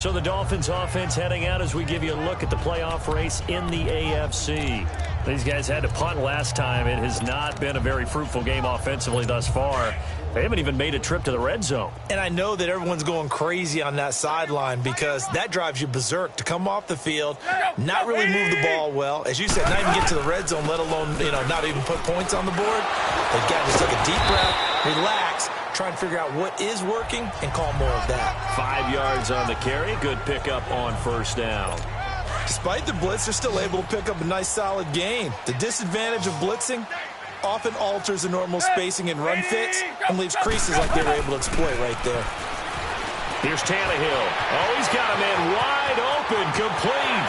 So the Dolphins offense heading out as we give you a look at the playoff race in the AFC. These guys had to punt last time. It has not been a very fruitful game offensively thus far. They haven't even made a trip to the red zone. And I know that everyone's going crazy on that sideline because that drives you berserk to come off the field, not really move the ball well. As you said, not even get to the red zone, let alone, not even put points on the board. They've got to just take a deep breath, relax, try and figure out what is working and call more of that. 5 yards on the carry. Good pickup on first down. Despite the blitz, they're still able to pick up a nice, solid gain. The disadvantage of blitzing often alters the normal spacing and run fits and leaves creases like they were able to exploit right there. Here's Tannehill. Oh, he's got a man wide open, complete.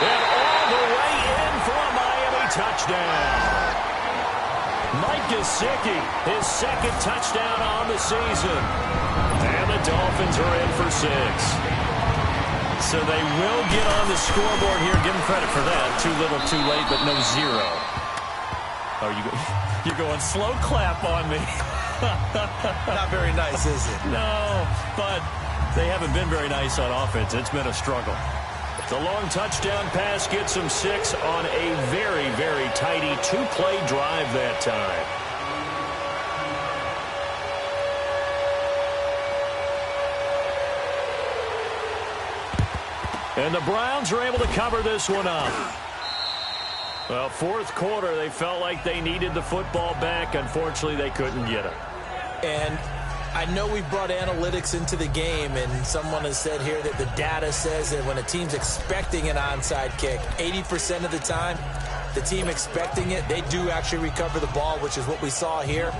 And all the way in for a Miami touchdown. Mike Gesicki, his second touchdown on the season. And the Dolphins are in for 6. So they will get on the scoreboard here. Give them credit for that. Too little, too late, but no 0. Oh, you're going slow clap on me. Not very nice, is it? No, but they haven't been very nice on offense. It's been a struggle. The long touchdown pass gets them 6 on a very, very tidy 2-play drive that time. And the Browns are able to cover this one up. Well, fourth quarter, they felt like they needed the football back. Unfortunately, they couldn't get it. And I know we brought analytics into the game, and someone has said here that the data says that when a team's expecting an onside kick, 80% of the time, the team expecting it, they do actually recover the ball, which is what we saw here.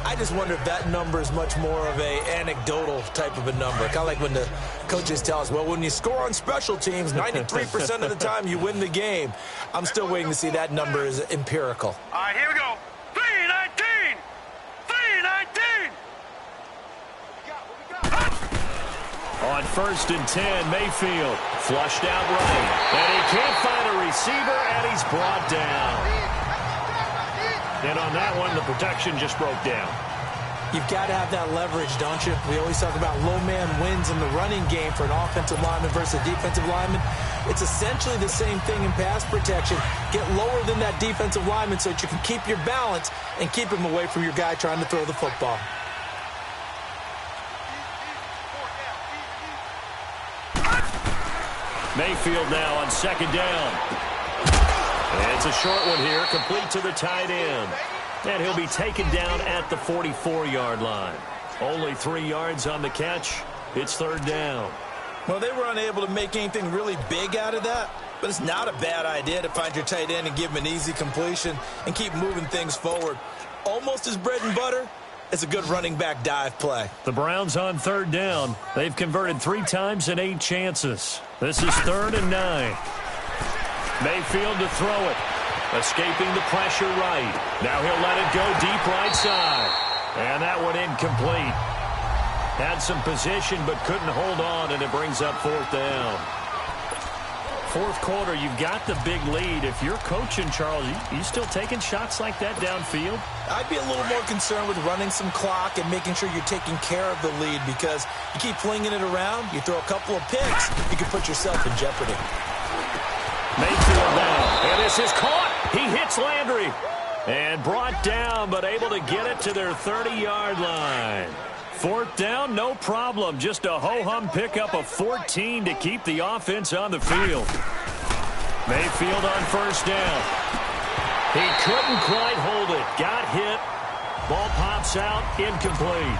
I just wonder if that number is much more of a anecdotal type of a number. Kind of like when the coaches tell us, well, when you score on special teams, 93% of the time you win the game. I'm still waiting to see that number is empirical. All right, here we go. 3-19! 3-19! On 1st and 10, Mayfield flushed out right. And he can't find a receiver, and he's brought down. And on that one, the protection just broke down. You've got to have that leverage, don't you? We always talk about low man wins in the running game for an offensive lineman versus a defensive lineman. It's essentially the same thing in pass protection. Get lower than that defensive lineman so that you can keep your balance and keep him away from your guy trying to throw the football. Mayfield now on 2nd down. And it's a short one here, complete to the tight end. And he'll be taken down at the 44-yard line. Only 3 yards on the catch. It's 3rd down. Well, they were unable to make anything really big out of that, but it's not a bad idea to find your tight end and give him an easy completion and keep moving things forward. Almost as bread and butter as a good running back dive play. The Browns on 3rd down. They've converted 3 times in 8 chances. This is 3rd and 9. Mayfield to throw it. Escaping the pressure right. Now he'll let it go deep right side. And that one incomplete. Had some position but couldn't hold on, and it brings up 4th down. Fourth quarter, you've got the big lead. If you're coaching, Charles, you still taking shots like that downfield? I'd be a little more concerned with running some clock and making sure you're taking care of the lead, because you keep flinging it around, you throw a couple of picks, you can put yourself in jeopardy. Mayfield down, and this is caught. He hits Landry and brought down, but able to get it to their 30-yard line. 4th down, no problem. Just a ho-hum pickup of 14 to keep the offense on the field. Mayfield on 1st down. He couldn't quite hold it. Got hit. Ball pops out, incomplete.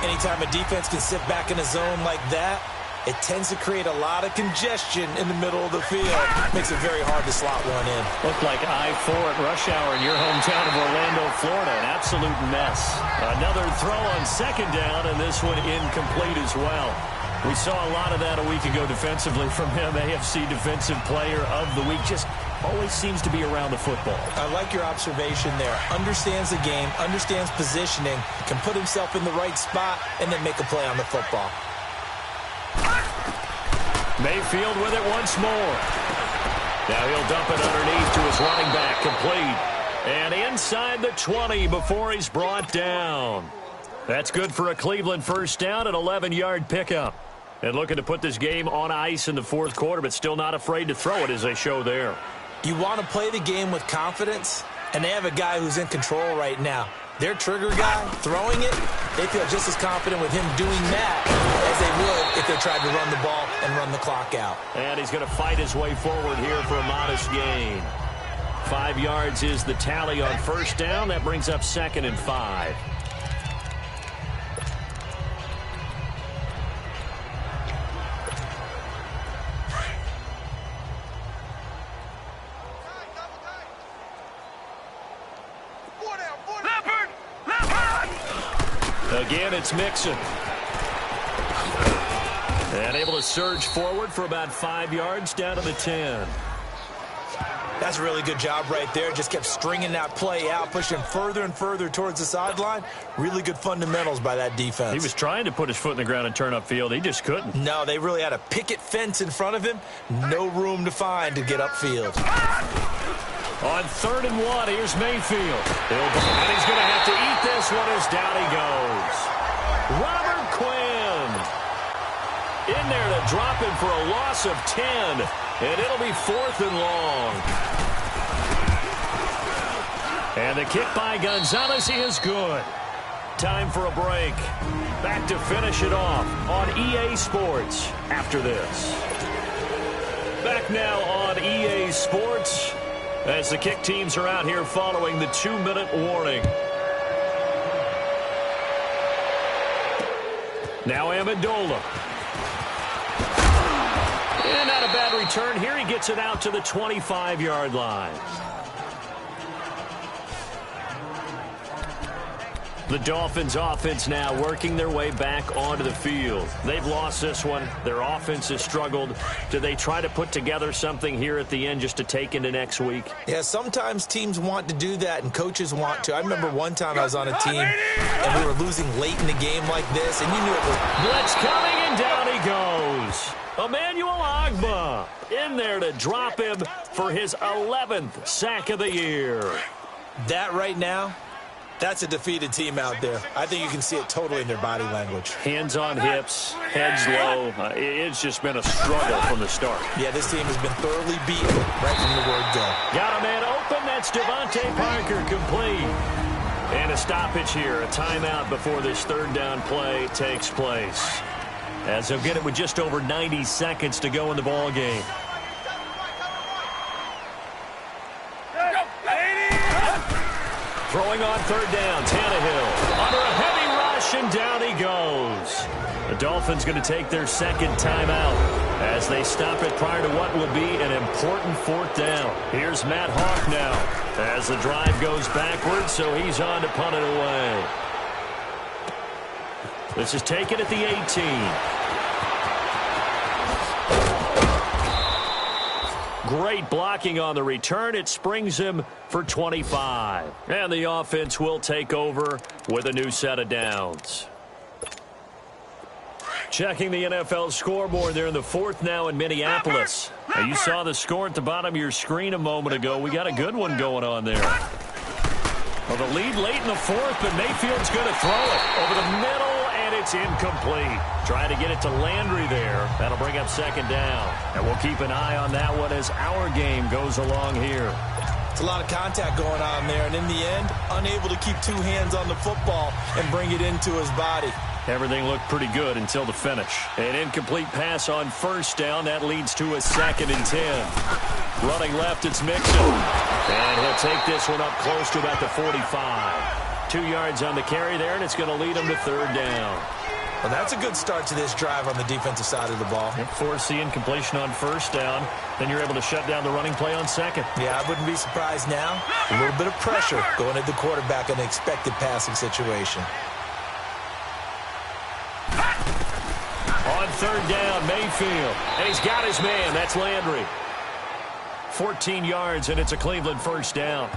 Anytime a defense can sit back in a zone like that, it tends to create a lot of congestion in the middle of the field. Makes it very hard to slot one in. Looked like I-4 at rush hour in your hometown of Orlando, Florida. An absolute mess. Another throw on 2nd down, and this one incomplete as well. We saw a lot of that a week ago defensively from him. AFC Defensive Player of the Week. Just always seems to be around the football. I like your observation there. Understands the game, understands positioning, can put himself in the right spot, and then make a play on the football. Mayfield with it once more. Now he'll dump it underneath to his running back, complete. And inside the 20 before he's brought down. That's good for a Cleveland first down, an 11-yard pickup. And looking to put this game on ice in the fourth quarter, but still not afraid to throw it as they show there. You want to play the game with confidence, and they have a guy who's in control right now. Their trigger guy, throwing it, they feel just as confident with him doing that as they would if they tried to run the ball and run the clock out. And he's going to fight his way forward here for a modest gain. 5 yards is the tally on first down. That brings up 2nd and 5. Again, it's Mixon. And able to surge forward for about 5 yards down to the 10. That's a really good job right there. Just kept stringing that play out, pushing further and further towards the sideline. Really good fundamentals by that defense. He was trying to put his foot in the ground and turn upfield. He just couldn't. No, they really had a picket fence in front of him. No room to find to get upfield. On 3rd and 1, here's Mayfield. And he's going to have to eat this one as down he goes. Robert Quinn in there to drop him for a loss of 10. And it'll be 4th and long. And the kick by Gonzalez is good. Time for a break. Back to finish it off on EA Sports after this. Back now on EA Sports as the kick teams are out here following the 2-minute warning. Now Amendola. And not a bad return here. He gets it out to the 25-yard line. The Dolphins offense now working their way back onto the field. They've lost this one. Their offense has struggled. Do they try to put together something here at the end just to take into next week? Yeah, sometimes teams want to do that and coaches want to. I remember one time I was on a team and we were losing late in the game like this, and you knew it was... Blitz coming, and down he goes. Emmanuel Ogbah in there to drop him for his 11th sack of the year. That right now, that's a defeated team out there. I think you can see it totally in their body language. Hands on hips, heads low. It's just been a struggle from the start. Yeah, this team has been thoroughly beaten right from the word go. Got a man open. That's Devontae Parker complete. And a stoppage here, a timeout before this 3rd down play takes place. As they'll get it with just over 90 seconds to go in the ball game. Throwing on 3rd down, Tannehill under a heavy rush, and down he goes. The Dolphins going to take their 2nd timeout as they stop it prior to what will be an important 4th down. Here's Matt Hawk now as the drive goes backwards, so he's on to punt it away. This is taken at the 18. Great blocking on the return. It springs him for 25. And the offense will take over with a new set of downs. Checking the NFL scoreboard there in the 4th now in Minneapolis. Now you saw the score at the bottom of your screen a moment ago. We got a good one going on there. Well, the lead late in the 4th, but Mayfield's going to throw it over the middle. It's incomplete. Try to get it to Landry there. That'll bring up 2nd down. And we'll keep an eye on that one as our game goes along here. It's a lot of contact going on there, and in the end, unable to keep 2 hands on the football and bring it into his body. Everything looked pretty good until the finish. An incomplete pass on 1st down. That leads to a 2nd and 10. Running left, it's Mixon. And he'll take this one up close to about the 45. 2 yards on the carry there, and it's going to lead him to 3rd down. Well, that's a good start to this drive on the defensive side of the ball. Force the incompletion on 1st down. Then you're able to shut down the running play on 2nd. Yeah, I wouldn't be surprised now. A little bit of pressure going at the quarterback in an expected passing situation. On 3rd down, Mayfield. And he's got his man. That's Landry. 14 yards, and it's a Cleveland first down.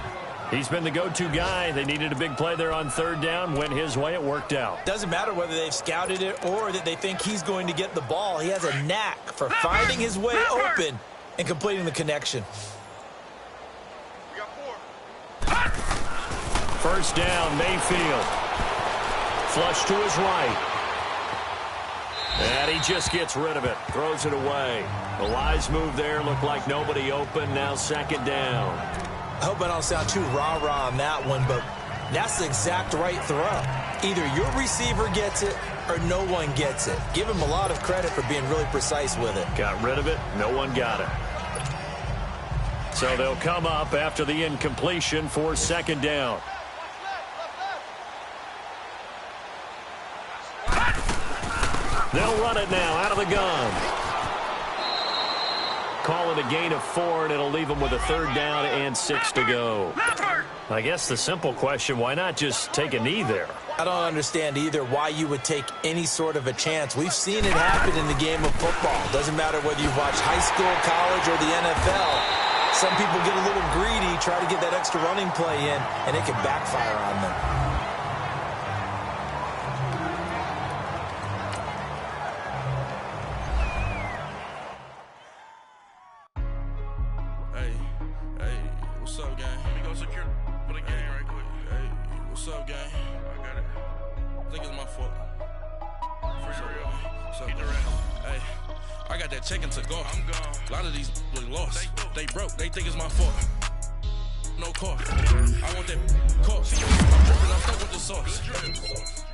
He's been the go-to guy. They needed a big play there on 3rd down. Went his way. It worked out. Doesn't matter whether they've scouted it or that they think he's going to get the ball. He has a knack for finding his way open and completing the connection. 1st down, Mayfield. flush to his right. And he just gets rid of it. Throws it away. The wise move there. Looked like nobody open. Now second down. I hope I don't sound too rah-rah on that one, but that's the exact right throw. Either your receiver gets it or no one gets it. Give him a lot of credit for being really precise with it. Got rid of it. No one got it. So they'll come up after the incompletion for second down. They'll run it now out of the gun. Call it a gain of 4, and it'll leave them with a third down and 6 to go. I guess the simple question, why not just take a knee there? I don't understand either why you would take any sort of a chance. We've seen it happen in the game of football. Doesn't matter whether you've watched high school, college, or the NFL. Some people get a little greedy, try to get that extra running play in, and it can backfire on them. Hey, what's up, gang? Let me go secure for the game right quick. Hey, what's up, gang? I got it. I think it's my fault. For real. What's up, Get the man? rest. Hey, I got that check-in to go. I'm gone. A lot of these look lost. They They broke. They think it's my fault. No car. I want that car. I'm dripping. I'm stuck with the sauce.